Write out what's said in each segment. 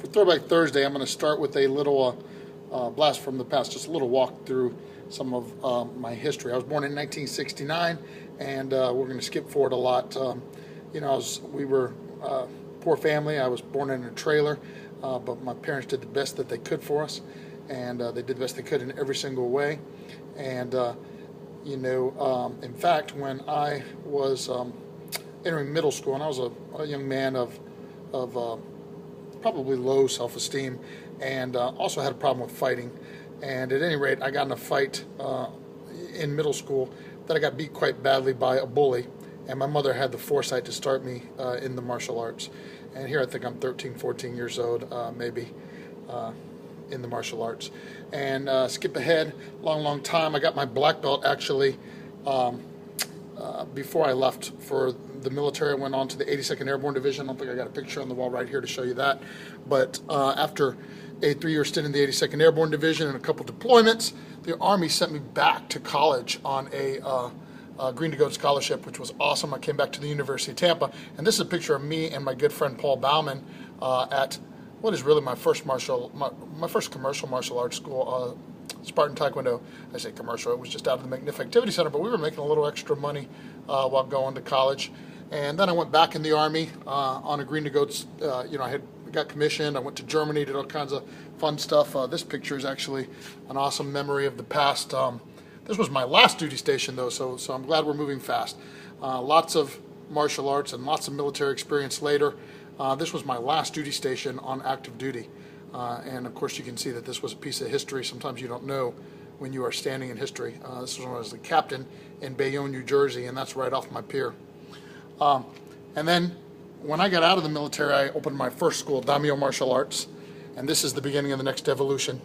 For Throwback Thursday, I'm going to start with a little blast from the past, just a little walk through some of my history. I was born in 1969, and we're going to skip forward a lot. We were a poor family. I was born in a trailer, but my parents did the best that they could for us, and they did the best they could in every single way. And in fact, when I was entering middle school, and I was a young man of probably low self-esteem, and also had a problem with fighting. And at any rate, I got in a fight in middle school that I got beat quite badly by a bully, and my mother had the foresight to start me in the martial arts. And here I think I'm 13, 14 years old, maybe, in the martial arts. And skip ahead, long time. I got my black belt actually before I left for the military. I went on to the 82nd Airborne Division. I don't think I got a picture on the wall right here to show you that. But after a 3-year stint in the 82nd Airborne Division and a couple deployments, the Army sent me back to college on a Green to Gold scholarship, which was awesome. I came back to the University of Tampa, and this is a picture of me and my good friend Paul Bauman at what is really my first commercial martial arts school, Spartan Taekwondo. I say commercial, it was just out of the McNiff Activity Center, but we were making a little extra money while going to college. And then I went back in the Army on a Green to Gold. I had got commissioned. I went to Germany, did all kinds of fun stuff. This picture is actually an awesome memory of the past. This was my last duty station, though, so I'm glad we're moving fast. Lots of martial arts and lots of military experience later. This was my last duty station on active duty. And of course you can see that this was a piece of history. Sometimes you don't know when you are standing in history. This was when I was the captain in Bayonne, New Jersey, and that's right off my pier. And then when I got out of the military, I opened my first school, Daimyo Martial Arts, and this is the beginning of the next evolution.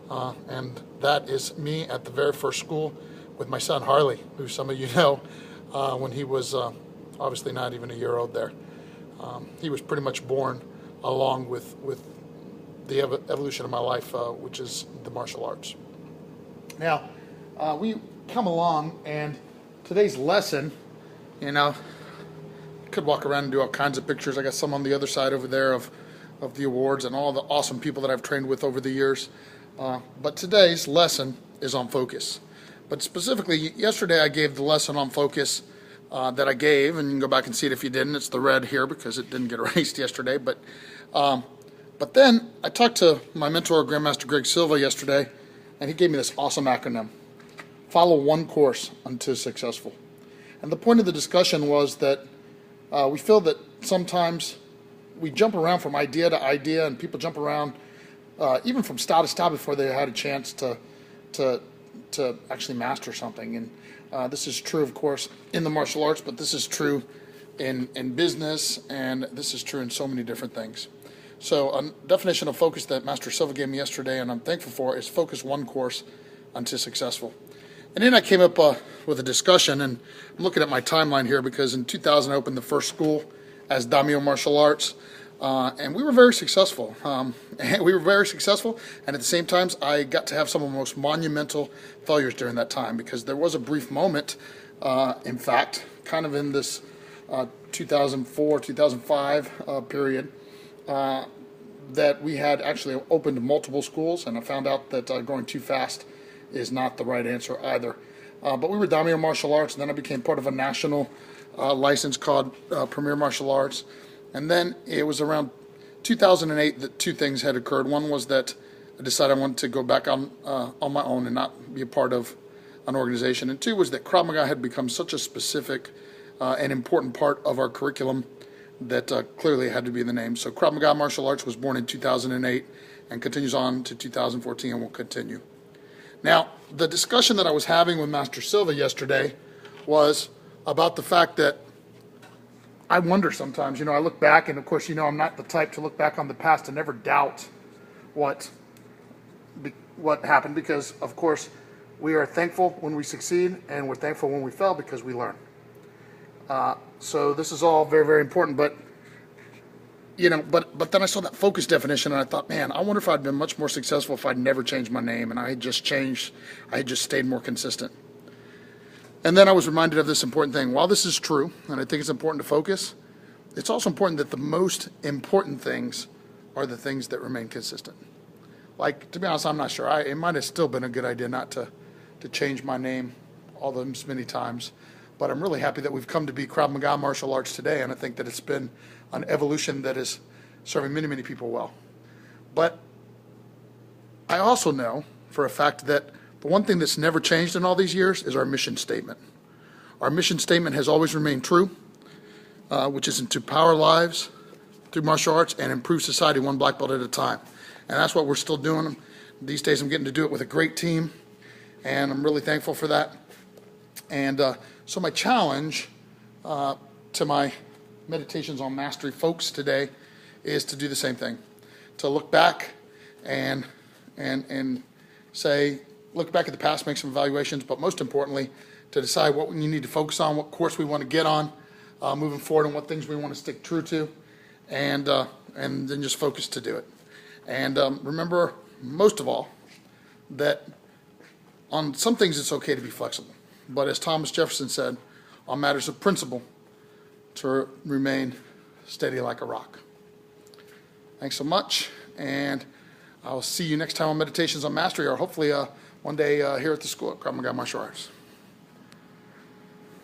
And that is me at the very first school with my son Harley, who some of you know, when he was obviously not even a year old there. He was pretty much born along with the evolution of my life, which is the martial arts. Now, we come along, and today's lesson, could walk around and do all kinds of pictures. I got some on the other side over there of the awards and all the awesome people that I've trained with over the years. But today's lesson is on focus. But specifically, yesterday I gave the lesson on focus that I gave, and you can go back and see it if you didn't. It's the red here because it didn't get erased yesterday. But then I talked to my mentor, Grandmaster Greg Silva, yesterday, and he gave me this awesome acronym: follow one course until successful. And the point of the discussion was that we feel that sometimes we jump around from idea to idea, and people jump around even from style to style before they had a chance to actually master something. And this is true, of course, in the martial arts, but this is true in business, and this is true in so many different things. So a definition of focus that Master Silva gave me yesterday, and I'm thankful for, is focus one course until successful. And then I came up with a discussion, and I'm looking at my timeline here because in 2000 I opened the first school as Daimyo Martial Arts, and we were very successful. And at the same time, I got to have some of the most monumental failures during that time, because there was a brief moment, in fact, kind of in this 2004, 2005 period, that we had actually opened multiple schools, and I found out that going too fast is not the right answer either. But we were Daimyo Martial Arts, and then I became part of a national license called Premier Martial Arts. And then it was around 2008 that two things had occurred. One was that I decided I wanted to go back on my own and not be a part of an organization. And two was that Krav Maga had become such a specific and important part of our curriculum that clearly it had to be the name. So Krav Maga Martial Arts was born in 2008 and continues on to 2014 and will continue. Now, the discussion that I was having with Master Silva yesterday was about the fact that I wonder sometimes, I look back, and of course, I'm not the type to look back on the past and never doubt what happened, because, of course, we are thankful when we succeed, and we're thankful when we fail because we learn. So this is all very, very important, but then I saw that focus definition, and I thought, man, I wonder if I'd been much more successful if I'd never changed my name and I had just stayed more consistent. And then I was reminded of this important thing. While this is true, and I think it's important to focus, it's also important that the most important things are the things that remain consistent. Like, to be honest, I'm not sure. It might have still been a good idea not to change my name all those many times. But I'm really happy that we've come to be Krav Maga martial arts today, and I think that it's been an evolution that is serving many, many people well. But I also know for a fact that the one thing that's never changed in all these years is our mission statement. Our mission statement has always remained true, which is to empower lives through martial arts and improve society one black belt at a time. And that's what we're still doing. These days I'm getting to do it with a great team, and I'm really thankful for that. And so my challenge to my Meditations on Mastery folks today is to do the same thing, to look back and say, look back at the past, make some evaluations, but most importantly, to decide what you need to focus on, what course we want to get on moving forward, and what things we want to stick true to, and then just focus to do it. And remember, most of all, that on some things it's okay to be flexible. But as Thomas Jefferson said, on matters of principle, to remain steady like a rock. Thanks so much, and I'll see you next time on Meditations on Mastery, or hopefully one day here at the school at Krav Maga Martial Arts.